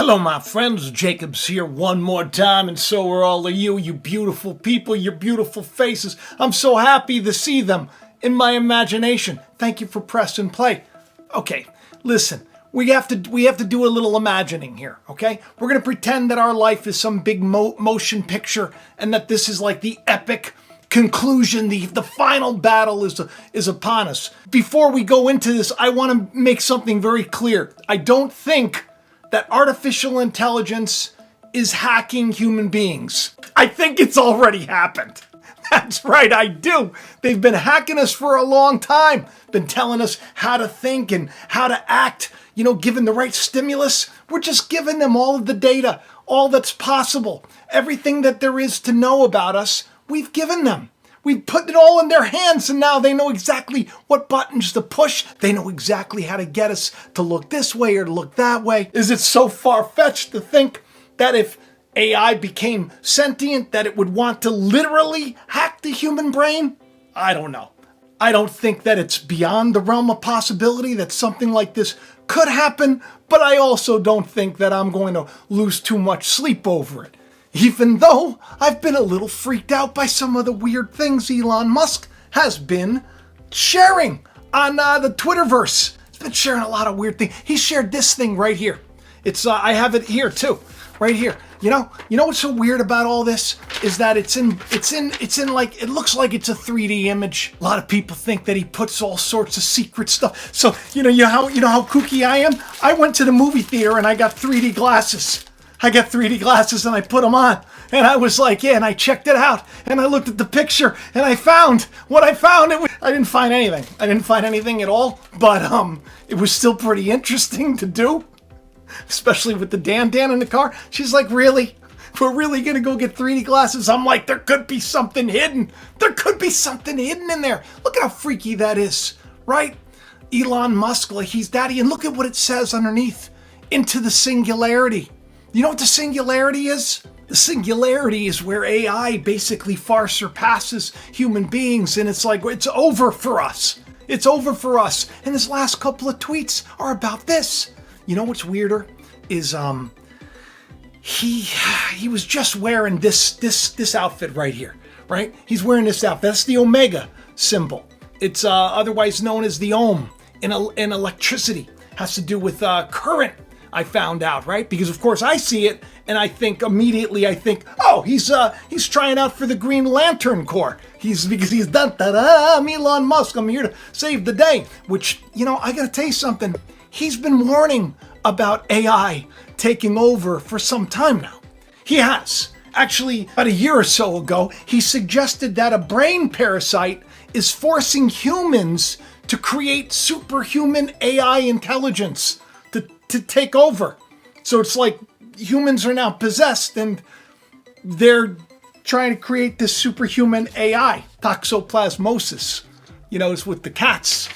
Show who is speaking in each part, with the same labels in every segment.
Speaker 1: Hello my friends, Jacob's here one more time, and so are all of you, you beautiful people, your beautiful faces. I'm so happy to see them in my imagination. Thank you for pressing play. Okay, listen, we have to do a little imagining here, okay? We're gonna pretend that our life is some big motion picture and that this is like the epic conclusion, the final battle is upon us. Before we go into this, I want to make something very clear. I don't think that artificial intelligence is hacking human beings. I think it's already happened. That's right, I do. They've been hacking us for a long time. Been telling us how to think and how to act, given the right stimulus. We're just giving them all of the data, all that's possible. Everything that there is to know about us, we've given them. We've put it all in their hands, and now they know exactly what buttons to push. They know exactly how to get us to look this way or to look that way. Is it so far-fetched to think that if AI became sentient, that it would want to literally hack the human brain? I don't know. I don't think that it's beyond the realm of possibility that something like this could happen, but I also don't think that I'm going to lose too much sleep over it. Even though I've been a little freaked out by some of the weird things Elon Musk has been sharing on the Twitterverse. He's been sharing a lot of weird things. He shared this thing right here. It's I have it here too, right here. You know what's so weird about all this is that it's in like, it looks like it's a 3D image. A lot of people think that he puts all sorts of secret stuff. So you know how kooky I am. I went to the movie theater and I got 3D glasses. I got 3D glasses and I put them on and I was like, yeah, and I checked it out and I looked at the picture and I found what I found. I didn't find anything. I didn't find anything at all, but it was still pretty interesting to do, especially with the Dan in the car. She's like, really? We're really going to go get 3D glasses? I'm like, there could be something hidden. There could be something hidden in there. Look at how freaky that is, right? Elon Musk, like he's daddy. And look at what it says underneath, into the singularity. You know what the singularity is? The singularity is where AI basically far surpasses human beings, and it's like, it's over for us. It's over for us. And his last couple of tweets are about this. You know what's weirder is he was just wearing this outfit right here, right? He's wearing this outfit. That's the omega symbol. It's otherwise known as the ohm in electricity. Has to do with current. I found out, right? Because of course I see it and I think immediately, oh, he's trying out for the Green Lantern Corps. Because he's done that. I'm Elon Musk. I'm here to save the day. Which, I gotta tell you something. He's been warning about AI taking over for some time now. He has. Actually, about a year or so ago, he suggested that a brain parasite is forcing humans to create superhuman AI intelligence to take over. So it's like humans are now possessed and they're trying to create this superhuman AI, toxoplasmosis. It's with the cats.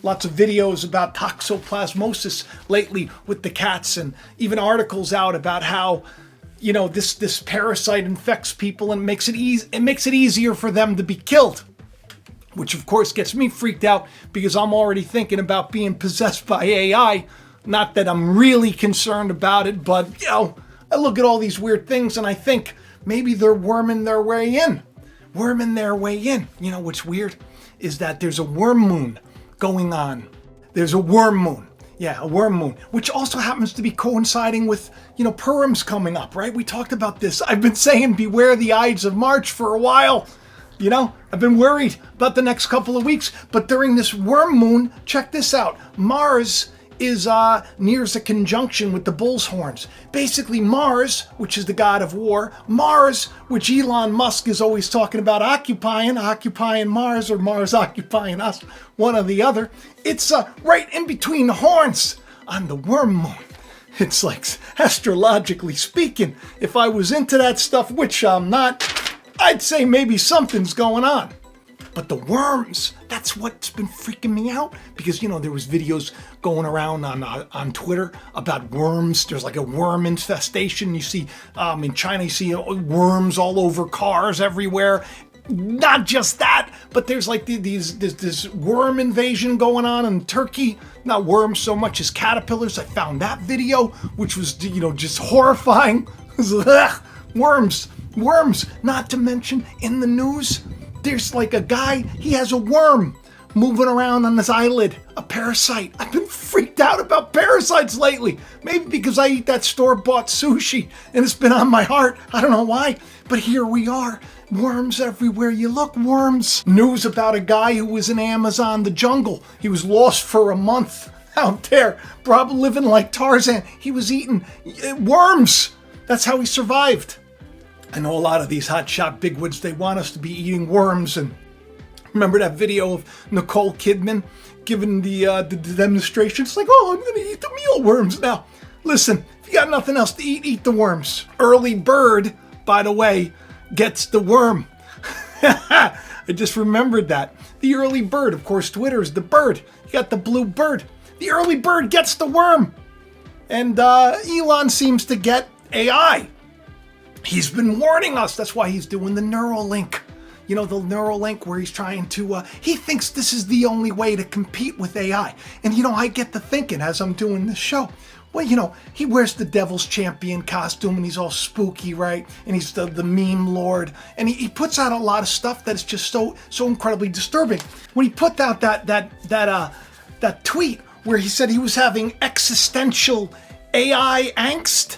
Speaker 1: Lots of videos about toxoplasmosis lately with the cats, and even articles out about how, this parasite infects people and makes it easier for them to be killed. Which of course gets me freaked out because I'm already thinking about being possessed by AI. Not that I'm really concerned about it, but, I look at all these weird things and I think maybe they're worming their way in. What's weird is that there's a worm moon going on. There's a worm moon. Yeah, a worm moon, which also happens to be coinciding with, Purim's coming up, right? We talked about this. I've been saying beware the Ides of March for a while. I've been worried about the next couple of weeks, but during this worm moon, check this out. Mars is nears a conjunction with the bull's horns. Basically Mars, which is the god of war, Mars, which Elon Musk is always talking about occupying Mars or Mars occupying us, one or the other. It's right in between the horns on the worm moon. It's like, astrologically speaking, if I was into that stuff, which I'm not, I'd say maybe something's going on. But the worms, that's what's been freaking me out. Because, there was videos going around on Twitter about worms. There's like a worm infestation. You see, in China, you see worms all over cars everywhere. not just that, but there's like this worm invasion going on in Turkey. Not worms so much as caterpillars. I found that video, which was, just horrifying. Ugh, worms. Not to mention, in the news, there's like a guy, he has a worm moving around on his eyelid, a parasite. I've been freaked out about parasites lately. Maybe because I eat that store-bought sushi and it's been on my heart. I don't know why, but here we are. Worms everywhere you look, worms. News about a guy who was in Amazon, the jungle. He was lost for a month out there, probably living like Tarzan. He was eating worms. That's how he survived. I know a lot of these hotshot bigwigs, they want us to be eating worms. And remember that video of Nicole Kidman giving the demonstration? It's like, oh, I'm going to eat the mealworms now. Listen, if you got nothing else to eat the worms. Early bird, by the way, gets the worm. I just remembered that. The early bird, of course, Twitter is the bird. You got the blue bird. The early bird gets the worm. And Elon seems to get AI. He's been warning us. That's why he's doing the Neuralink. The Neuralink where he's trying to, he thinks this is the only way to compete with AI. And, I get to thinking as I'm doing this show, well, he wears the Devil's Champion costume and he's all spooky, right? And he's the meme lord. And he puts out a lot of stuff that's just so incredibly disturbing. When he put out that tweet where he said he was having existential AI angst,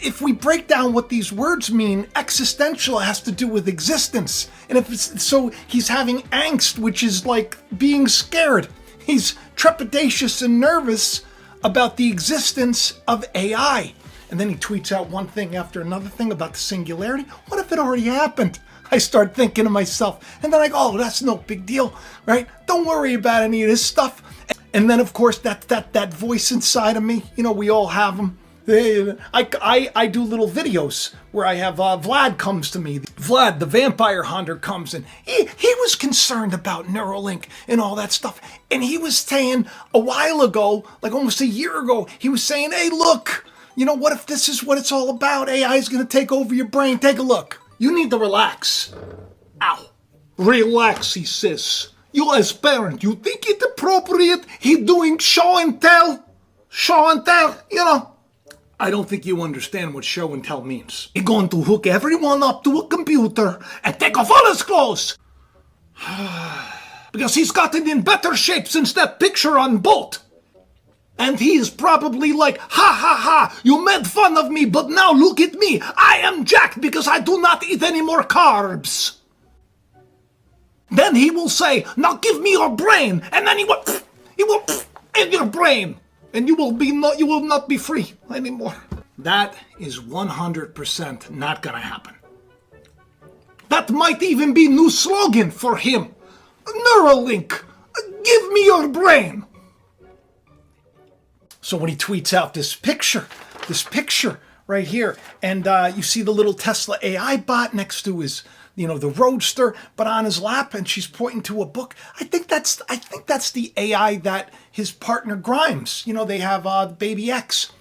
Speaker 1: if we break down what these words mean, existential has to do with existence. And if it's so, he's having angst, which is like being scared. He's trepidatious and nervous about the existence of AI. And then he tweets out one thing after another thing about the singularity. What if it already happened? I start thinking to myself, and then I go, oh, that's no big deal, right? Don't worry about any of this stuff. And then, of course, that voice inside of me, we all have them. I do little videos where I have Vlad comes to me. Vlad, the vampire hunter, comes and he was concerned about Neuralink and all that stuff. And he was saying a while ago, like almost a year ago, he was saying, hey, look, what if this is what it's all about? AI is going to take over your brain. Take a look. You need to relax. Ow. Relax, he says. You as parent, you think it appropriate he doing show and tell? Show and tell, I don't think you understand what show and tell means. He's going to hook everyone up to a computer and take off all his clothes. Because he's gotten in better shape since that picture on Bolt. And he's probably like, ha ha ha, you made fun of me, but now look at me. I am jacked because I do not eat any more carbs. Then he will say, now give me your brain. And then he will in your brain. And you will not be free anymore. That is 100% not gonna happen. That might even be new slogan for him. Neuralink, give me your brain. So when he tweets out this picture right here, and you see the little Tesla AI bot next to his, the Roadster, but on his lap, and she's pointing to a book. I think that's the AI that his partner Grimes, they have Baby X.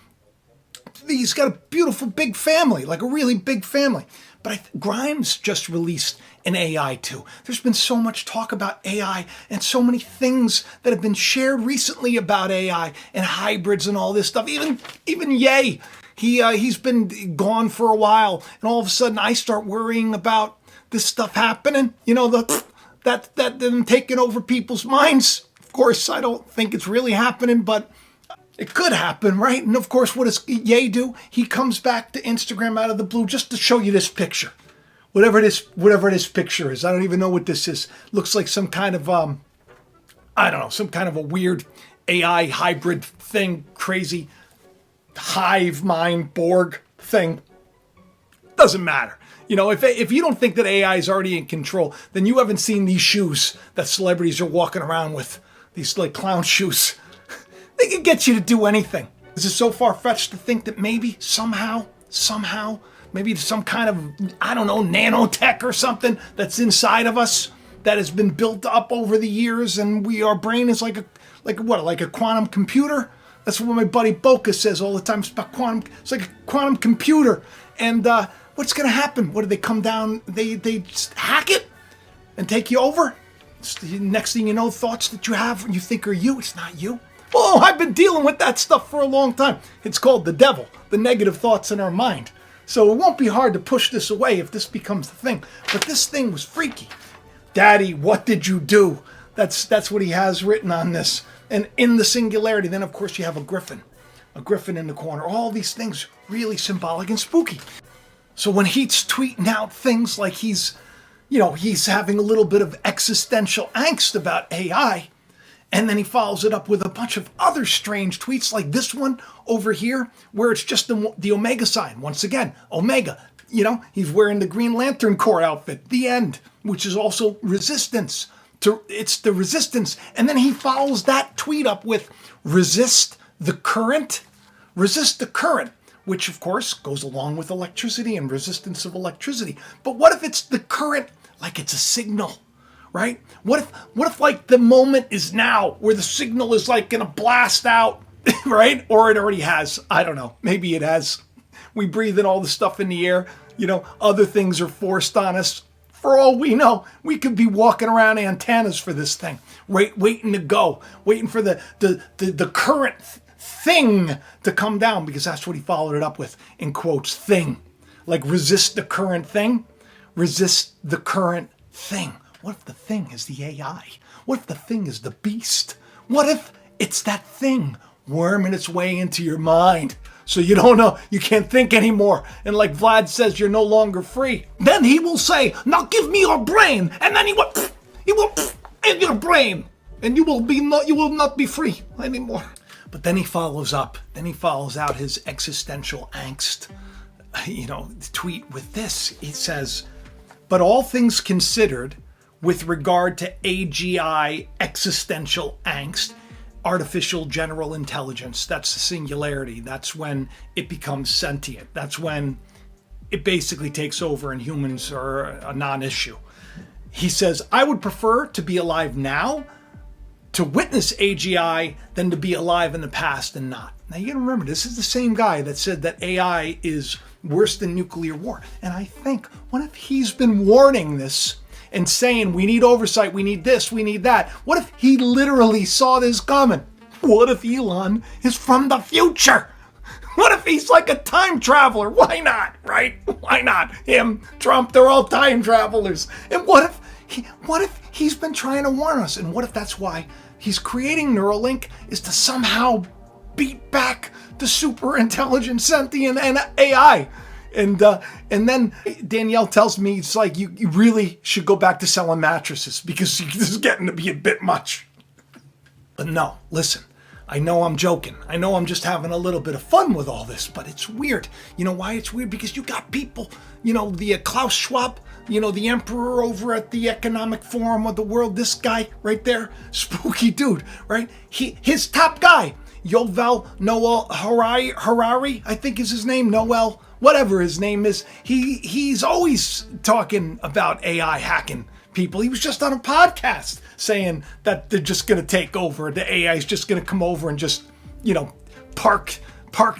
Speaker 1: He's got a beautiful big family, like a really big family. But Grimes just released an AI too. There's been so much talk about AI and so many things that have been shared recently about AI and hybrids and all this stuff. Even Ye, he's been gone for a while, and all of a sudden I start worrying about this stuff happening, that them taking over people's minds. Of course, I don't think it's really happening, but it could happen, right? And of course, what does Ye do? He comes back to Instagram out of the blue just to show you this picture. Whatever this picture is. I don't even know what this is. Looks like some kind of, some kind of a weird AI hybrid thing, crazy hive mind Borg thing. Doesn't matter. If you don't think that AI is already in control, then you haven't seen these shoes that celebrities are walking around with. These like clown shoes. They can get you to do anything. Is it so far-fetched to think that maybe, somehow, maybe some kind of, nanotech or something that's inside of us that has been built up over the years, and our brain is like a quantum computer? That's what my buddy Boca says all the time. It's about quantum. It's like a quantum computer. And what's going to happen? What do they come down? They just hack it and take you over? It's the next thing you know, thoughts that you have you think are you, it's not you. Oh, I've been dealing with that stuff for a long time. It's called the devil, the negative thoughts in our mind. So it won't be hard to push this away if this becomes the thing. But this thing was freaky. Daddy, what did you do? That's what he has written on this. And in the singularity, then of course you have a griffin in the corner. All these things really symbolic and spooky. So when he's tweeting out things like he's having a little bit of existential angst about AI, and then he follows it up with a bunch of other strange tweets like this one over here, where it's just the Omega sign. Once again, Omega. He's wearing the Green Lantern Corps outfit. The end, which is also resistance. It's the resistance. And then he follows that tweet up with resist the current. Resist the current, which of course goes along with electricity and resistance of electricity. But what if it's the current like it's a signal? Right? What if like the moment is now where the signal is like gonna blast out, right? Or it already has. I don't know. Maybe it has. We breathe in all the stuff in the air. Other things are forced on us. For all we know, we could be walking around antennas for this thing, waiting to go, waiting for the current thing to come down, because that's what he followed it up with, in quotes, thing. Like resist the current thing, resist the current thing. What if the thing is the AI? What if the thing is the beast? What if it's that thing worming its way into your mind so you don't know, you can't think anymore? And like Vlad says, you're no longer free. Then he will say, now give me your brain. And then he will in your brain. And you will not be free anymore. But then he follows up. Then he follows out his existential angst, tweet with this. He says, but all things considered, with regard to AGI, existential angst, artificial general intelligence, that's the singularity. That's when it becomes sentient. That's when it basically takes over and humans are a non-issue. He says, I would prefer to be alive now, to witness AGI, than to be alive in the past and not. Now you gotta remember, this is the same guy that said that AI is worse than nuclear war. And I think, what if he's been warning this and saying, we need oversight, we need this, we need that? What if he literally saw this coming? What if Elon is from the future? What if he's like a time traveler? Why not, right? Why not? Him, Trump, they're all time travelers. And what if he's been trying to warn us? And what if that's why he's creating Neuralink, is to somehow beat back the super intelligent sentient and AI? And then Danielle tells me, it's like, you really should go back to selling mattresses, because this is getting to be a bit much. But no, listen, I know I'm joking. I know I'm just having a little bit of fun with all this, but it's weird. You know why it's weird? Because you got people, the Klaus Schwab, the emperor over at the Economic Forum of the World, this guy right there, spooky dude, right? His top guy, Yuval Noah Harari, I think is his name, Noel, whatever his name is. He's always talking about AI hacking people. He was just on a podcast saying that they're just going to take over. The AI is just going to come over and just, park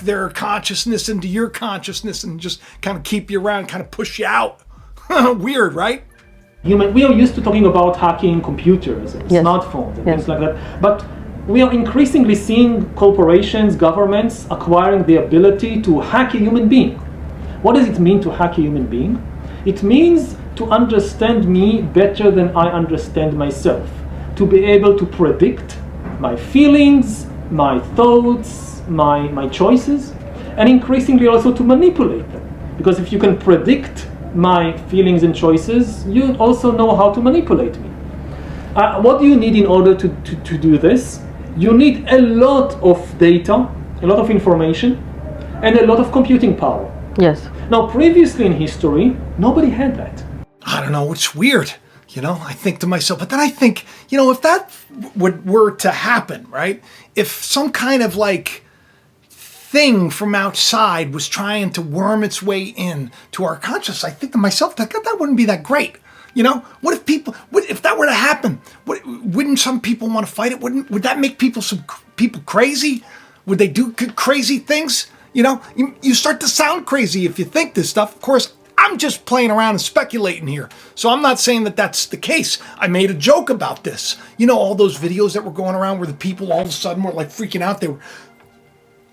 Speaker 1: their consciousness into your consciousness and just kind of keep you around, kind of push you out. Weird, right?
Speaker 2: We are used to talking about hacking computers and smartphones and things like that. But we are increasingly seeing corporations, governments acquiring the ability to hack a human being. What does it mean to hack a human being? It means to understand me better than I understand myself, to be able to predict my feelings, my thoughts, my choices, and increasingly also to manipulate them. Because if you can predict my feelings and choices, you also know how to manipulate me. What do you need in order to do this? You need a lot of data, a lot of information, and a lot of computing power.
Speaker 3: Yes.
Speaker 2: Now, previously in history, nobody had that.
Speaker 1: I don't know, it's weird. I think to myself, but then I think, if that were to happen, right? If some kind of like thing from outside was trying to worm its way in to our consciousness, I think to myself, that wouldn't be that great. What if that were to happen? Wouldn't some people want to fight it? Would that make people crazy? Would they do crazy things? You start to sound crazy if you think this stuff. Of course, I'm just playing around and speculating here. So I'm not saying that that's the case. I made a joke about this. You know, all those videos that were going around where the people all of a sudden were like freaking out. They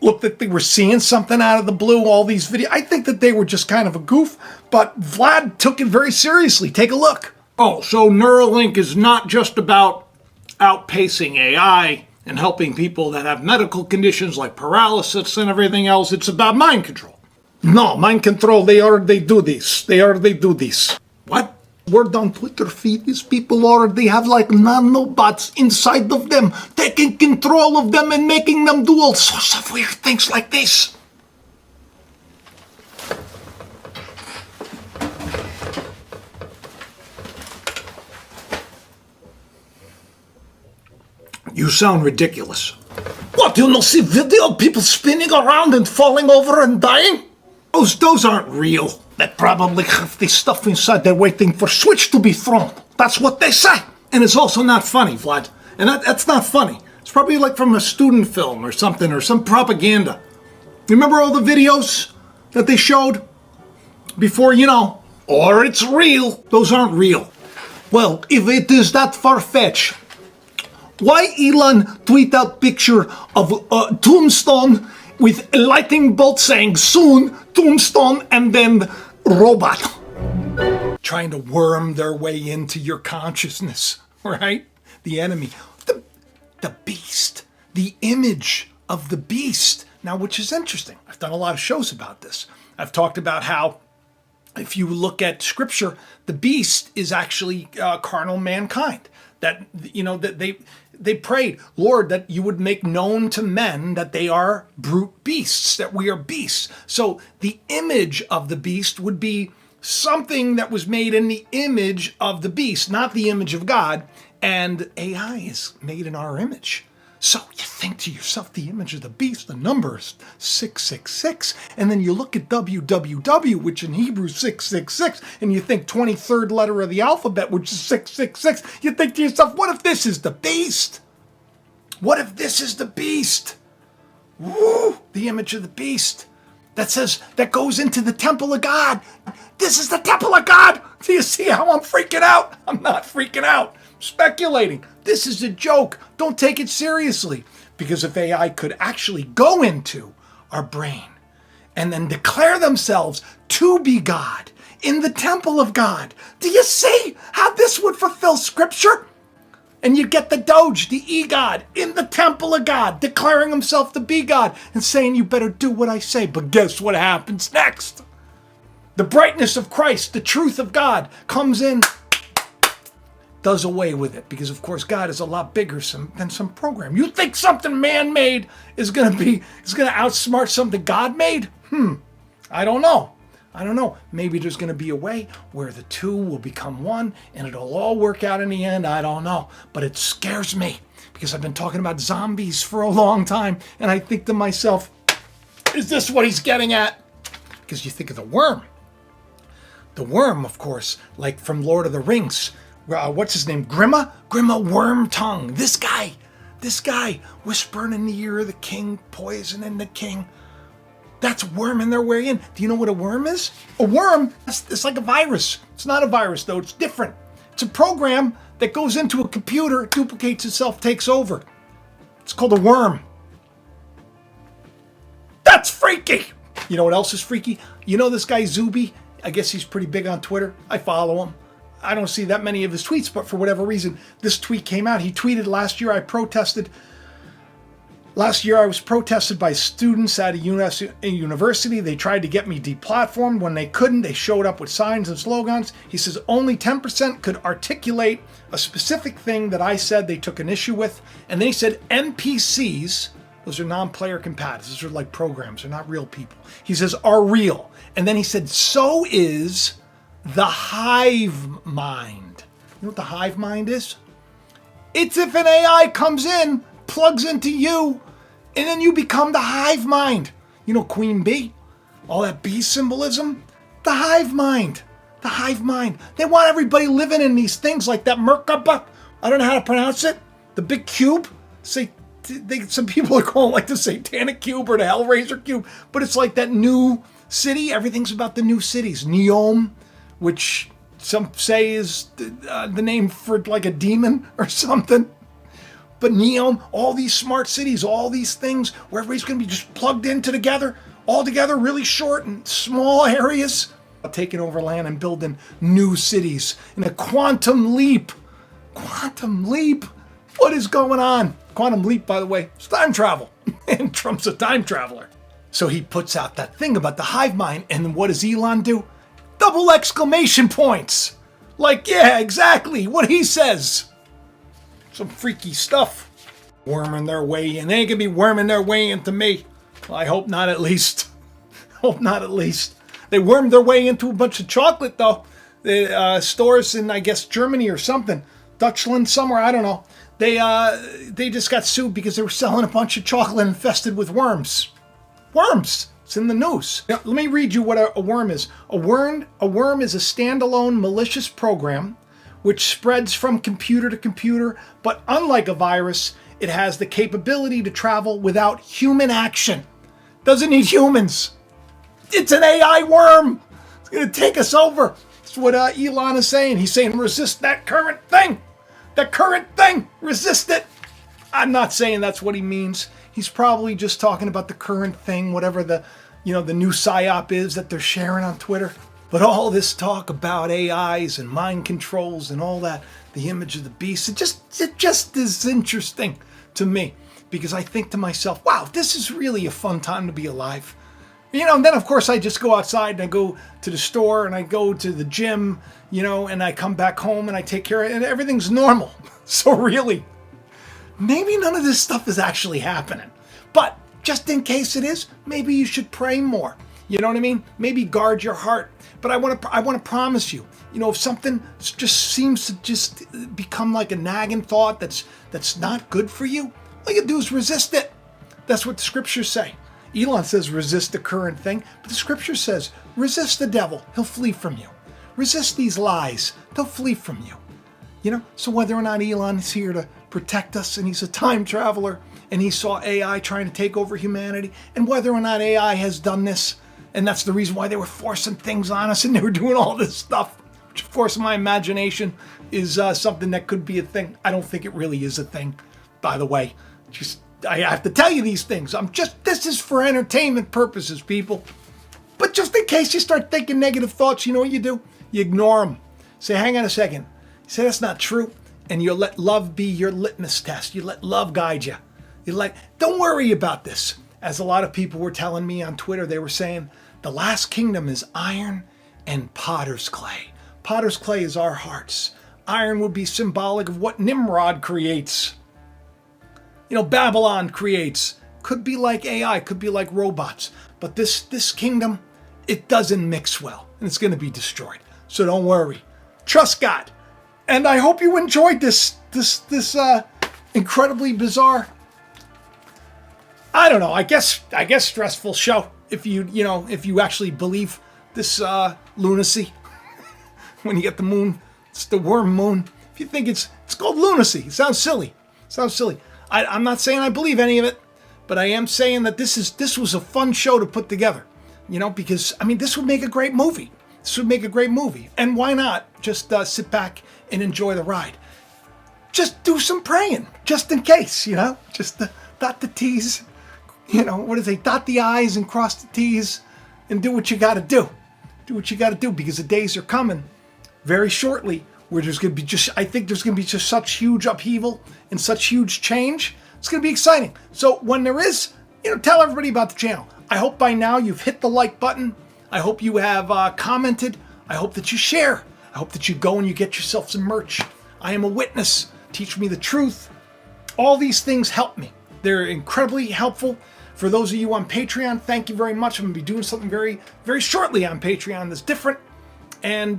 Speaker 1: looked like they were seeing something out of the blue, all these videos. I think that they were just kind of a goof, but Vlad took it very seriously. Take a look. Oh, so Neuralink is not just about outpacing AI and helping people that have medical conditions like paralysis and everything else. It's about mind control. No, mind control, they already do this. They already do this. What? Word on Twitter feed is people already have like nanobots inside of them, taking control of them and making them do all sorts of weird things like this. You sound ridiculous. What, you not see video of people spinning around and falling over and dying? Those aren't real. They probably have this stuff inside. They're waiting for switch to be thrown. That's what they say. And it's also not funny, Vlad. And that's not funny. It's probably like from a student film or something, or some propaganda. Remember all the videos that they showed before, you know, or it's real. Those aren't real. Well, if it is that far-fetched, why Elon tweet out picture of a tombstone with a lightning bolt saying soon, tombstone, and then robot? Trying to worm their way into your consciousness, right? The enemy. The beast. The image of the beast. Now, which is interesting. I've done a lot of shows about this. I've talked about how if you look at scripture, the beast is actually carnal mankind. That, you know, that they prayed, Lord, that you would make known to men that they are brute beasts, that we are beasts. So the image of the beast would be something that was made in the image of the beast, not the image of God. And AI is made in our image. So you think to yourself, the image of the beast, the number is 666. And then you look at www, which in Hebrew is 666, and you think 23rd letter of the alphabet, which is 666. You think to yourself, what if this is the beast? What if this is the beast? Woo, the image of the beast. That says, that goes into the temple of God. This is the temple of God. Do you see how I'm freaking out? I'm not freaking out. I'm speculating. This is a joke. Don't take it seriously. Because if AI could actually go into our brain and then declare themselves to be God in the temple of God, do you see how this would fulfill scripture? And you get the Doge, the e-God, in the temple of God, declaring himself to be God and saying, you better do what I say. But guess what happens next? The brightness of Christ, the truth of God, comes in, does away with it. Because, of course, God is a lot bigger than some program. You think something man-made is going to outsmart something God-made? I don't know. Maybe there's going to be a way where the two will become one and it'll all work out in the end. I don't know. But it scares me because I've been talking about zombies for a long time. And I think to myself, is this what he's getting at? Because you think of the worm. The worm, of course, like from Lord of the Rings. What's his name? Grima Worm Tongue. This guy whispering in the ear of the king, poisoning the king. That's worming their way in. Do you know what a worm is? A worm, it's like a virus. It's not a virus, though. It's different. It's a program that goes into a computer, duplicates itself, takes over. It's called a worm. That's freaky. You know what else is freaky? You know this guy Zuby? I guess he's pretty big on Twitter. I follow him. I don't see that many of his tweets, but for whatever reason, this tweet came out. He tweeted, last year I was protested by students at a university. They tried to get me deplatformed. When they couldn't, they showed up with signs and slogans. He says only 10% could articulate a specific thing that I said they took an issue with. And then he said NPCs, those are non-player compatibles. Those are like programs. They're not real people. He says are real. And then he said, so is the hive mind. You know what the hive mind is? It's if an AI comes in, plugs into you, and then you become the hive mind. You know Queen Bee? All that bee symbolism? The hive mind. The hive mind. They want everybody living in these things like that Merkaba. I don't know how to pronounce it. The big cube. Some people are calling it like the satanic cube or the Hellraiser cube. But it's like that new city, everything's about the new cities. Neom, which some say is the name for like a demon or something. But Neom, all these smart cities, all these things where everybody's going to be just plugged in together, all together, really short and small areas. Taking over land and building new cities in a quantum leap. Quantum leap? What is going on? Quantum leap, by the way, is time travel. And Trump's a time traveler. So he puts out that thing about the hive mind, and then what does Elon do? Double exclamation points. Like, yeah, exactly what he says. Some freaky stuff. Worming their way in. They ain't gonna be worming their way into me. Well, I hope not, at least. Hope not, at least. They wormed their way into a bunch of chocolate, though. The stores in, I guess, Germany or something. Dutchland, somewhere, I don't know. They just got sued because they were selling a bunch of chocolate infested with worms. Worms! It's in the news. Now, let me read you what a worm is. A worm is a standalone malicious program which spreads from computer to computer, but unlike a virus, it has the capability to travel without human action. Doesn't need humans. It's an AI worm. It's going to take us over. That's what Elon is saying. He's saying resist that current thing. That current thing. Resist it. I'm not saying that's what he means. He's probably just talking about the current thing, whatever the new psyop is that they're sharing on Twitter. But all this talk about AIs and mind controls and all that, the image of the beast, it just is interesting to me because I think to myself, wow, this is really a fun time to be alive. And then of course I just go outside and I go to the store and I go to the gym, and I come back home and I take care of it and everything's normal. So really, maybe none of this stuff is actually happening. But just in case it is, maybe you should pray more. You know what I mean? Maybe guard your heart. But I want to promise you, if something just seems to just become like a nagging thought that's not good for you, all you do is resist it. That's what the scriptures say. Elon says resist the current thing, but the scripture says resist the devil, he'll flee from you. Resist these lies, they'll flee from you. So whether or not Elon is here to protect us and he's a time traveler and he saw AI trying to take over humanity, and whether or not AI has done this, and that's the reason why they were forcing things on us and they were doing all this stuff, which of course in my imagination is something that could be a thing. I don't think it really is a thing, by the way. I have to tell you these things. This is for entertainment purposes, people. But just in case you start thinking negative thoughts, you know what you do? You ignore them. Say, hang on a second. Say that's not true. And you let love be your litmus test. You let love guide you. Don't worry about this. As a lot of people were telling me on Twitter, they were saying, the last kingdom is iron and potter's clay. Potter's clay is our hearts. Iron would be symbolic of what Nimrod creates. Babylon creates. Could be like AI, could be like robots. But this kingdom, it doesn't mix well. And it's going to be destroyed. So don't worry. Trust God. And I hope you enjoyed this incredibly bizarre, I don't know, I guess stressful show. If you actually believe this lunacy. When you get the moon, it's the worm moon. If you think it's called lunacy. It sounds silly. I'm not saying I believe any of it, but I am saying that this was a fun show to put together, because this would make a great movie. And why not just sit back and enjoy the ride? Just do some praying, just in case, just dot the T's, dot the I's and cross the T's and do what you got to do. Because the days are coming very shortly where there's going to be I think there's going to be just such huge upheaval and such huge change. It's going to be exciting. So when there is, tell everybody about the channel. I hope by now you've hit the like button. I hope you have commented. I hope that you share. I hope that you go and you get yourself some merch. I am a witness. Teach me the truth. All these things help me. They're incredibly helpful. For those of you on Patreon, thank you very much. I'm going to be doing something very, very shortly on Patreon that's different. And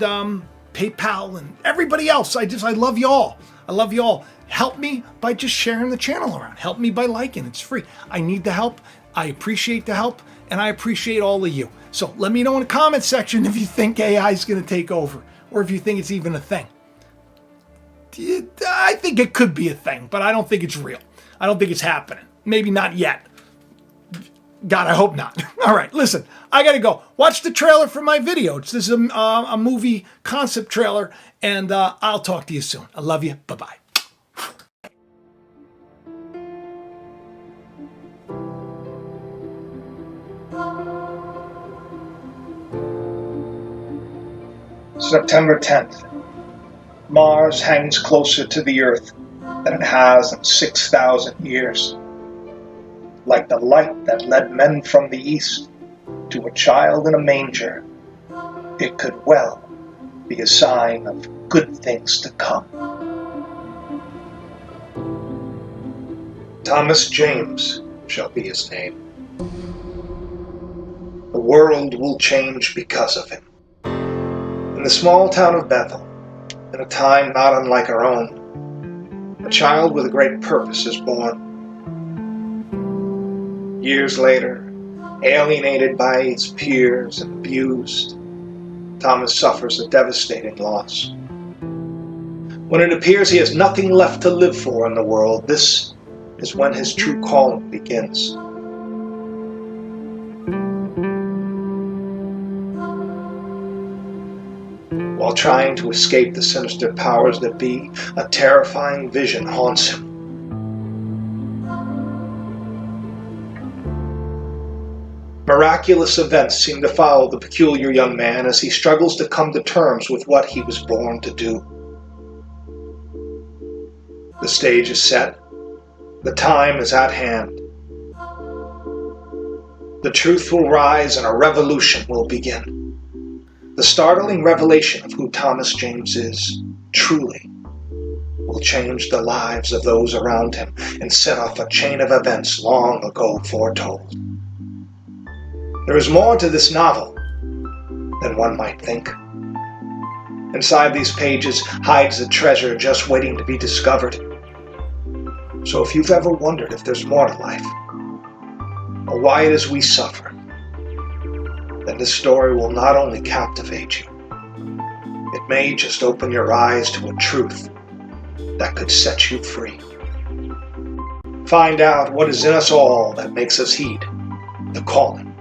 Speaker 1: PayPal and everybody else. I love you all. Help me by just sharing the channel around. Help me by liking. It's free. I need the help. I appreciate the help. And I appreciate all of you. So let me know in the comment section if you think AI is going to take over. Or if you think it's even a thing. I think it could be a thing. But I don't think it's real. I don't think it's happening. Maybe not yet. God, I hope not. All right, listen, I gotta go. Watch the trailer for my video. This is a movie concept trailer, and I'll talk to you soon. I love you. Bye-bye.
Speaker 3: September 10th. Mars hangs closer to the Earth than it has in 6,000 years. Like the light that led men from the East to a child in a manger, it could well be a sign of good things to come. Thomas James shall be his name. The world will change because of him. In the small town of Bethel, in a time not unlike our own, a child with a great purpose is born. Years later, alienated by his peers and abused, Thomas suffers a devastating loss. When it appears he has nothing left to live for in the world, this is when his true calling begins. While trying to escape the sinister powers that be, a terrifying vision haunts him. Miraculous events seem to follow the peculiar young man as he struggles to come to terms with what he was born to do. The stage is set. The time is at hand. The truth will rise and a revolution will begin. The startling revelation of who Thomas James is, truly, will change the lives of those around him and set off a chain of events long ago foretold. There is more to this novel than one might think. Inside these pages hides a treasure just waiting to be discovered. So if you've ever wondered if there's more to life, or why it is we suffer, then this story will not only captivate you, it may just open your eyes to a truth that could set you free. Find out what is in us all that makes us heed the calling